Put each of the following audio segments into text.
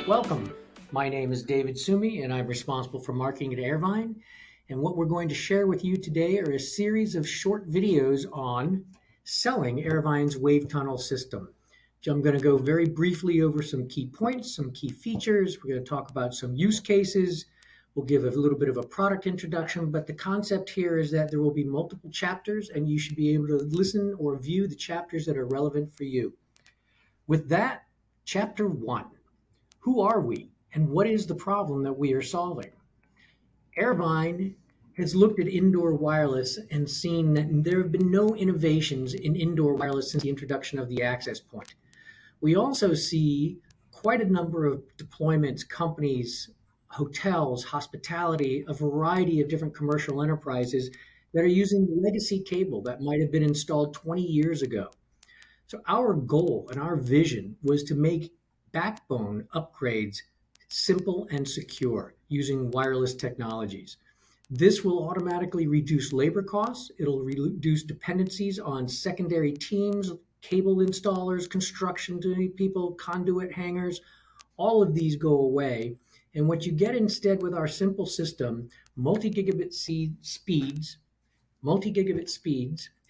Welcome. My name is David Sumi, and I'm responsible for marketing at Airvine. And what we're going to share with you today are a series of short videos on selling Airvine's WaveTunnel system. I'm going to go very briefly over some key points, some key features. We're going to talk about some use cases. We'll give a little bit of a product introduction, but the concept here is that there will be multiple chapters, and you should be able to listen or view the chapters that are relevant for you. With that, Chapter 1. Who are we, and what is the problem that we are solving? Airvine has looked at indoor wireless and seen that there have been no innovations in indoor wireless since the introduction of the access point. We also see quite a number of deployments, companies, hotels, hospitality, a variety of different commercial enterprises that are using legacy cable that might have been installed 20 years ago. So our goal and our vision was to make backbone upgrades simple and secure using wireless technologies. This will automatically reduce labor costs. It'll reduce dependencies on secondary teams, cable installers, construction people, conduit hangers. All of these go away. And what you get instead with our simple system, multi-gigabit speeds,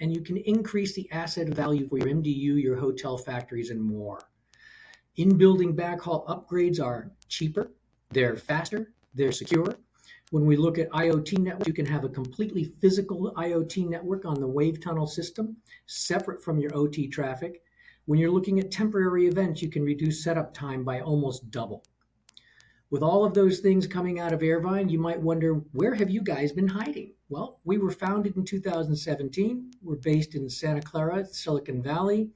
and you can increase the asset value for your MDU, your hotel factories, and more. In-building backhaul upgrades are cheaper, they're faster, they're secure. When we look at IoT networks, you can have a completely physical IoT network on the WaveTunnel system, separate from your OT traffic. When you're looking at temporary events, you can reduce setup time by almost double. With all of those things coming out of Airvine, you might wonder, where have you guys been hiding? Well, we were founded in 2017. We're based in Santa Clara, Silicon Valley,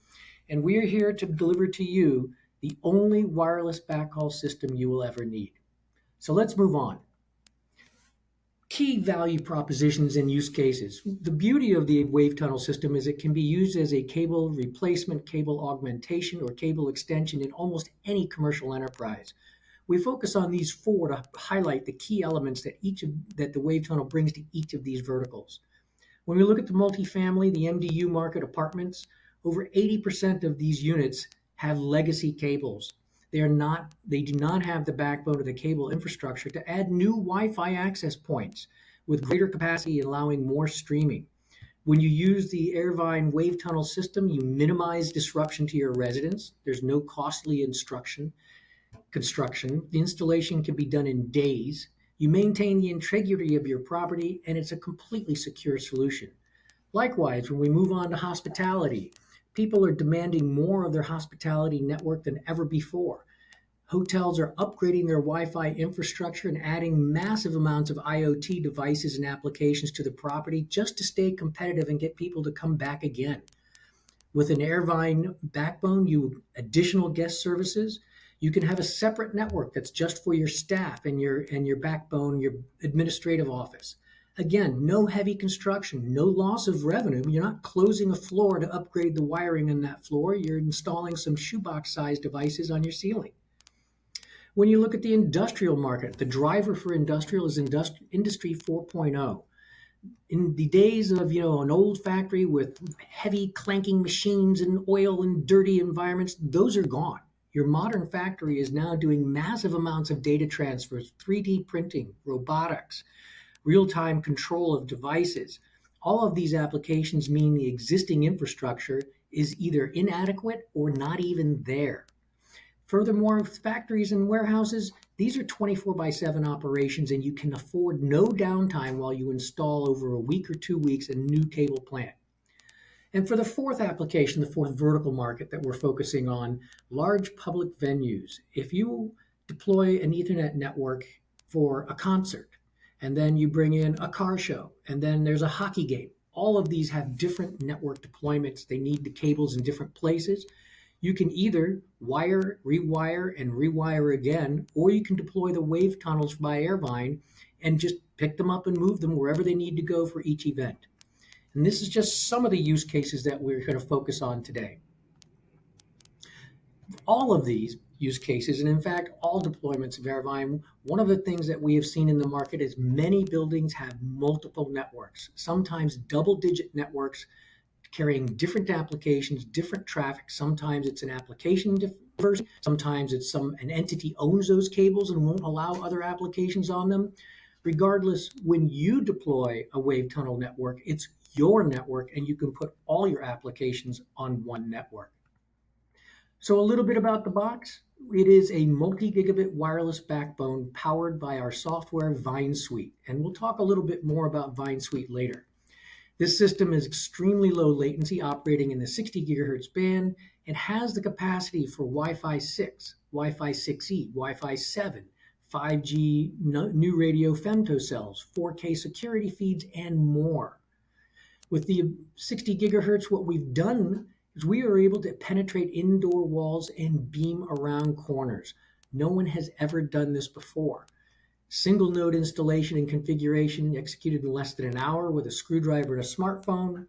and we are here to deliver to you the only wireless backhaul system you will ever need. So let's move on. Key value propositions and use cases. The beauty of the WaveTunnel system is it can be used as a cable replacement, cable augmentation, or cable extension in almost any commercial enterprise. We focus on these four to highlight the key elements that the WaveTunnel brings to each of these verticals. When we look at the multifamily, the MDU market, apartments, over 80% of these units have legacy cables. They do not have the backbone of the cable infrastructure to add new Wi-Fi access points with greater capacity, allowing more streaming. When you use the Airvine WaveTunnel system, you minimize disruption to your residents. There's no costly construction. The installation can be done in days. You maintain the integrity of your property, and it's a completely secure solution. Likewise, when we move on to hospitality, people are demanding more of their hospitality network than ever before. Hotels are upgrading their Wi-Fi infrastructure and adding massive amounts of IoT devices and applications to the property just to stay competitive and get people to come back again. With an Airvine backbone, additional guest services, you can have a separate network that's just for your staff and your backbone, your administrative office. Again, no heavy construction, no loss of revenue. You're not closing a floor to upgrade the wiring on that floor. You're installing some shoebox-sized devices on your ceiling. When you look at the industrial market, the driver for industrial is Industry 4.0. In the days of an old factory with heavy clanking machines and oil and dirty environments, those are gone. Your modern factory is now doing massive amounts of data transfers, 3D printing, robotics, real-time control of devices. All of these applications mean the existing infrastructure is either inadequate or not even there. Furthermore, factories and warehouses, these are 24/7 operations, and you can afford no downtime while you install over a week or 2 weeks a new cable plant. And for the fourth application, the fourth vertical market that we're focusing on, large public venues. If you deploy an Ethernet network for a concert, and then you bring in a car show, and then there's a hockey game. All of these have different network deployments. They need the cables in different places. You can either rewire, and rewire again, or you can deploy the WaveTunnels by Airvine and just pick them up and move them wherever they need to go for each event. And this is just some of the use cases that we're going to focus on today. All of these use cases, and in fact, all deployments of Airvine, one of the things that we have seen in the market is many buildings have multiple networks, sometimes double-digit networks carrying different applications, different traffic. Sometimes it's an application Sometimes it's an entity owns those cables and won't allow other applications on them. Regardless, when you deploy a WaveTunnel network, it's your network and you can put all your applications on one network. So a little bit about the box. It is a multi-gigabit wireless backbone powered by our software Vine Suite. And we'll talk a little bit more about Vine Suite later. This system is extremely low latency, operating in the 60 gigahertz band, and has the capacity for Wi-Fi 6, Wi-Fi 6E, Wi-Fi 7, 5G new radio femtocells, 4K security feeds, and more. With the 60 gigahertz, what we've done is we are able to penetrate indoor walls and beam around corners. No one has ever done this before. Single node installation and configuration executed in less than an hour with a screwdriver and a smartphone,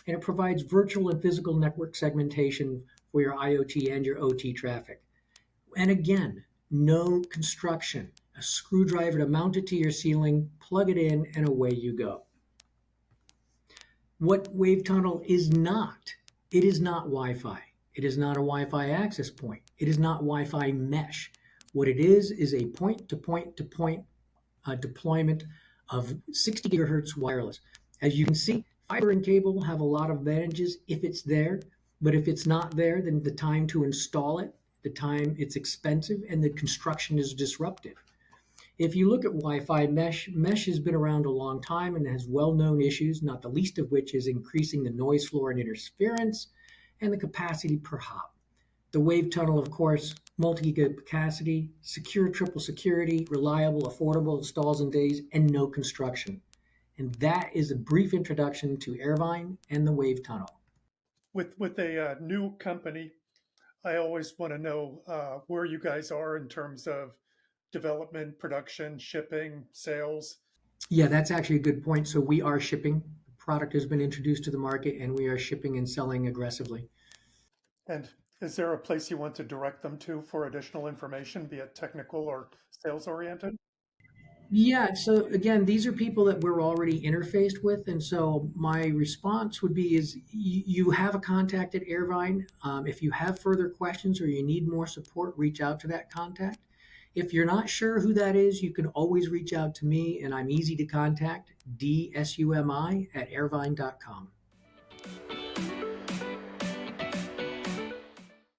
and it provides virtual and physical network segmentation for your IoT and your OT traffic. And again, no construction. A screwdriver to mount it to your ceiling, plug it in, and away you go. What WaveTunnel is not, it is not Wi-Fi. It is not a Wi-Fi access point. It is not Wi-Fi mesh. What it is a point-to-point-to-point deployment of 60 gigahertz wireless. As you can see, fiber and cable have a lot of advantages if it's there, but if it's not there, then the time to install it, the time it's expensive, and the construction is disruptive. If you look at Wi-Fi mesh has been around a long time and has well-known issues, not the least of which is increasing the noise floor and interference and the capacity per hop. The WaveTunnel, of course, multi-gig capacity, secure triple security, reliable, affordable, installs in days, and no construction. And that is a brief introduction to Airvine and the WaveTunnel. With a new company, I always want to know where you guys are in terms of development, production, shipping, sales. Yeah, that's actually a good point. So we are shipping. The product has been introduced to the market and we are shipping and selling aggressively. And is there a place you want to direct them to for additional information, be it technical or sales oriented? Yeah, so again, these are people that we're already interfaced with, and so my response would be is you have a contact at Airvine. If you have further questions or you need more support, reach out to that contact. If you're not sure who that is, you can always reach out to me, and I'm easy to contact, dsumi@airvine.com.